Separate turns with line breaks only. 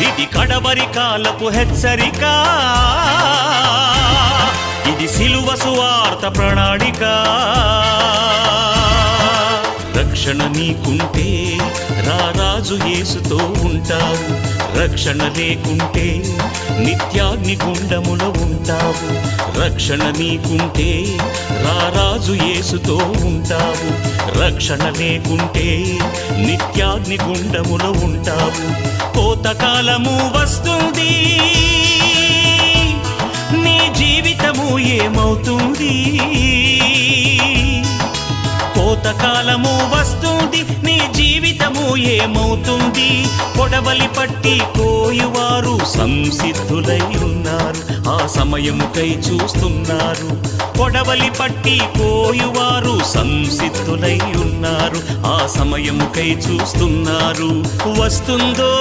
ఇది కడవరి కాలపు హెచ్చరిక, ఇది సిలువ సువార్త ప్రణాళిక. రక్షణ నీకుంటే రారాజు యేసుతో ఉంటావు, రక్షణ లేకుంటే నిత్యాగ్ని గుండములో ఉంటావు. రక్షణ నీకుంటే రారాజు యేసుతో ఉంటావు, రక్షణ లేకుంటే నిత్యాగ్ని గుండములో ఉంటావు. కోతకాలము వస్తుంది, నీ జీవితము ఏమవుతుంది? కోతకాలము వస్తుంది, నీ జీవితము ఏమవుతుంది? పొడవలి పట్టి కోయువారు సంసిద్ధులై ఉన్నారు, ఆ సమయముకై చూస్తున్నారు. పొడవలి పట్టి కోయువారు సంసిద్ధులై ఉన్నారు, ఆ సమయముకై చూస్తున్నారు. వస్తుందో